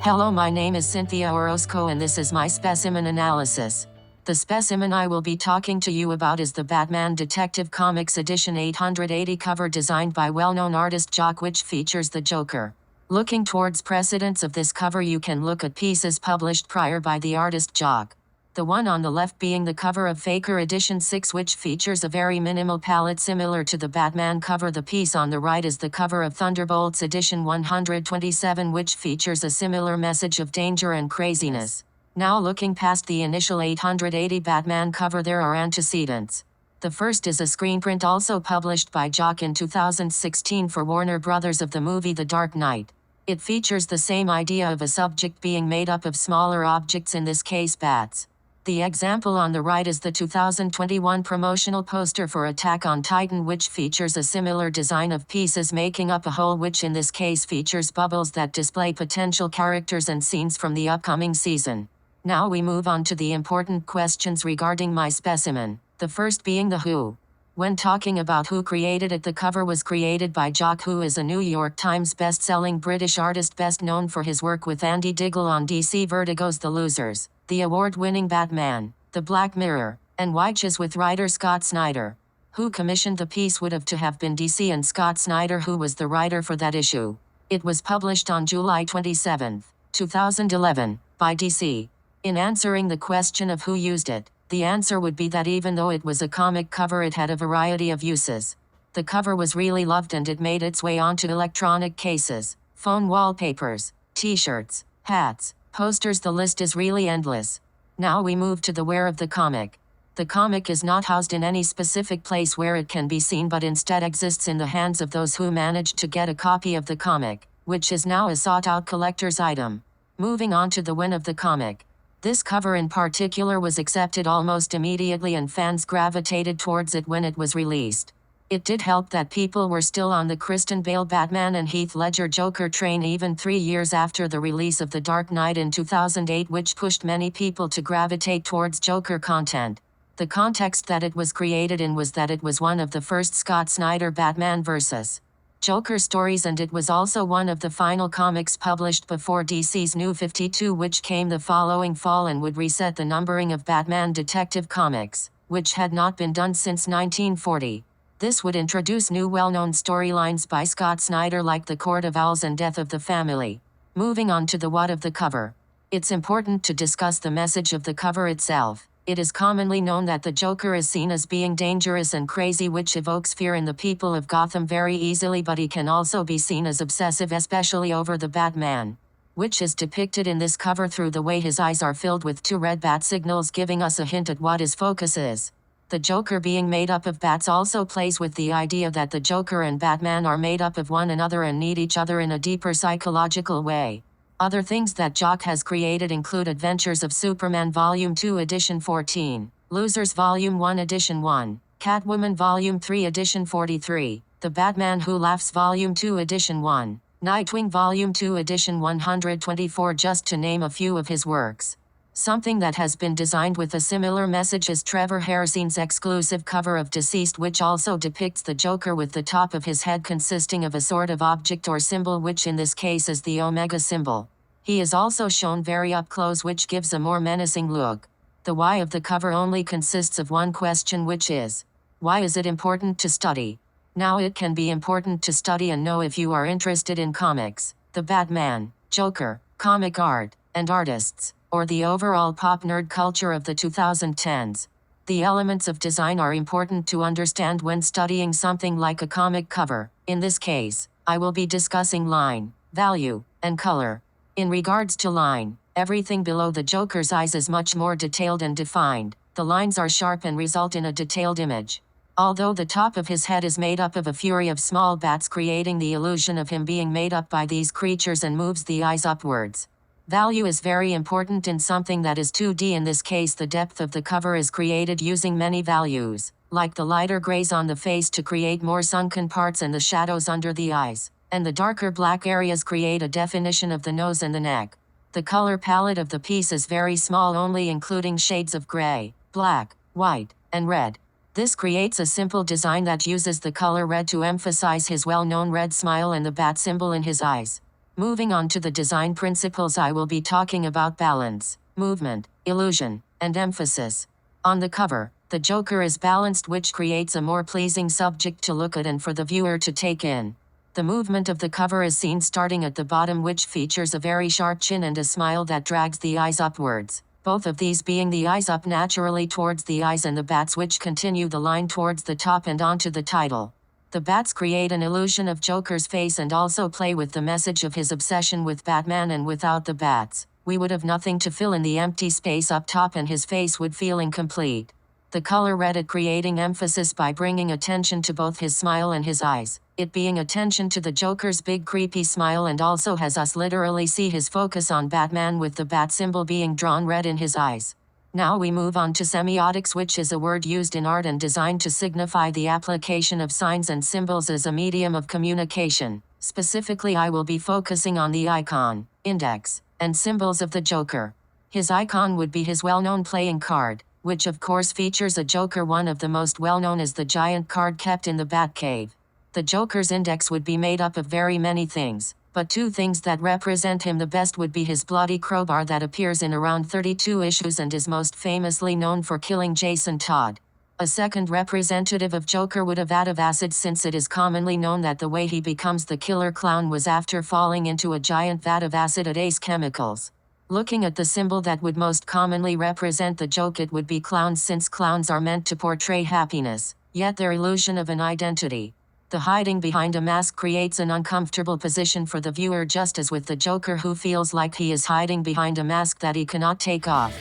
Hello, my name is Cynthia Orozco and this is my specimen analysis. The specimen I will be talking to you about is the Batman Detective Comics Edition 880 cover designed by well-known artist Jock, which features the Joker. Looking towards precedents of this cover, you can look at pieces published prior by the artist Jock. The one on the left being the cover of Faker Edition 6, which features a very minimal palette similar to the Batman cover. The piece on the right is the cover of Thunderbolts Edition 127, which features a similar message of danger and craziness. Now, looking past the initial 880 Batman cover, there are antecedents. The first is a screenprint also published by Jock in 2016 for Warner Brothers of the movie The Dark Knight. It features the same idea of a subject being made up of smaller objects, in this case bats. The example on the right is the 2021 promotional poster for Attack on Titan, which features a similar design of pieces making up a whole, which in this case features bubbles that display potential characters and scenes from the upcoming season. Now we move on to the important questions regarding my specimen, the first being the who. When talking about who created it, the cover was created by Jock, who is a New York Times best-selling British artist best known for his work with Andy Diggle on DC Vertigo's The Losers, the award-winning Batman, The Black Mirror, and Witches with writer Scott Snyder. Who commissioned the piece would have to have been DC and Scott Snyder, who was the writer for that issue. It was published on July 27, 2011, by DC. In answering the question of who used it, the answer would be that even though it was a comic cover, it had a variety of uses. The cover was really loved and it made its way onto electronic cases, phone wallpapers, t-shirts, hats, posters. The list is really endless. Now we move to the where of the comic. The comic is not housed in any specific place where it can be seen, but instead exists in the hands of those who managed to get a copy of the comic, which is now a sought-out collector's item. Moving on to the when of the comic. This cover in particular was accepted almost immediately and fans gravitated towards it when it was released. It did help that people were still on the Christian Bale Batman and Heath Ledger Joker train even 3 years after the release of The Dark Knight in 2008, which pushed many people to gravitate towards Joker content. The context that it was created in was that it was one of the first Scott Snyder Batman vs. Joker stories, and it was also one of the final comics published before DC's New 52, which came the following fall and would reset the numbering of Batman Detective Comics, which had not been done since 1940. This would introduce new well-known storylines by Scott Snyder like The Court of Owls and Death of the Family. Moving on to the what of the cover. It's important to discuss the message of the cover itself. It is commonly known that the Joker is seen as being dangerous and crazy, which evokes fear in the people of Gotham very easily, but he can also be seen as obsessive, especially over the Batman, which is depicted in this cover through the way his eyes are filled with 2 red bat signals, giving us a hint at what his focus is. The Joker being made up of bats also plays with the idea that the Joker and Batman are made up of one another and need each other in a deeper psychological way. Other things that Jock has created include Adventures of Superman Volume 2 Edition 14, Losers Volume 1 Edition 1, Catwoman Volume 3 Edition 43, The Batman Who Laughs Volume 2 Edition 1, Nightwing Volume 2 Edition 124, just to name a few of his works. Something that has been designed with a similar message is Trevor Hairston's exclusive cover of Deceased, which also depicts the Joker with the top of his head consisting of a sort of object or symbol, which in this case is the Omega symbol. He is also shown very up close, which gives a more menacing look. The why of the cover only consists of one question, which is, why is it important to study? Now, it can be important to study and know if you are interested in comics, the Batman, Joker, comic art, and artists, or the overall pop nerd culture of the 2010s. The elements of design are important to understand when studying something like a comic cover. In this case, I will be discussing line, value, and color. In regards to line, everything below the Joker's eyes is much more detailed and defined. The lines are sharp and result in a detailed image. Although the top of his head is made up of a fury of small bats, creating the illusion of him being made up by these creatures, and moves the eyes upwards. Value is very important in something that is 2D. In this case, the depth of the cover is created using many values, like the lighter grays on the face to create more sunken parts and the shadows under the eyes, and the darker black areas create a definition of the nose and the neck. The color palette of the piece is very small, only including shades of gray, black, white, and red. This creates a simple design that uses the color red to emphasize his well-known red smile and the bat symbol in his eyes. Moving on to the design principles, I will be talking about balance, movement, illusion, and emphasis. On the cover, the Joker is balanced, which creates a more pleasing subject to look at and for the viewer to take in. The movement of the cover is seen starting at the bottom, which features a very sharp chin and a smile that drags the eyes upwards, both of these being the eyes up naturally towards the eyes and the bats which continue the line towards the top and onto the title. The bats create an illusion of Joker's face and also play with the message of his obsession with Batman, and without the bats, we would have nothing to fill in the empty space up top and his face would feel incomplete. The color red at creating emphasis by bringing attention to both his smile and his eyes, it being attention to the Joker's big creepy smile and also has us literally see his focus on Batman with the bat symbol being drawn red in his eyes. Now we move on to semiotics, which is a word used in art and design to signify the application of signs and symbols as a medium of communication. Specifically, I will be focusing on the icon, index, and symbols of the Joker. His icon would be his well-known playing card, which of course features a Joker. One of the most well-known is the giant card kept in the Batcave. The Joker's index would be made up of very many things, but two things that represent him the best would be his bloody crowbar that appears in around 32 issues and is most famously known for killing Jason Todd. A second representative of Joker would have vat of acid, since it is commonly known that the way he becomes the killer clown was after falling into a giant vat of acid at Ace Chemicals. Looking at the symbol that would most commonly represent the Joker, it would be clowns, since clowns are meant to portray happiness, yet their illusion of an identity. The hiding behind a mask creates an uncomfortable position for the viewer, just as with the Joker, who feels like he is hiding behind a mask that he cannot take off.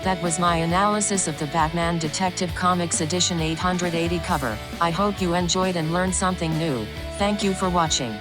That was my analysis of the Batman Detective Comics Edition 880 cover. I hope you enjoyed and learned something new. Thank you for watching.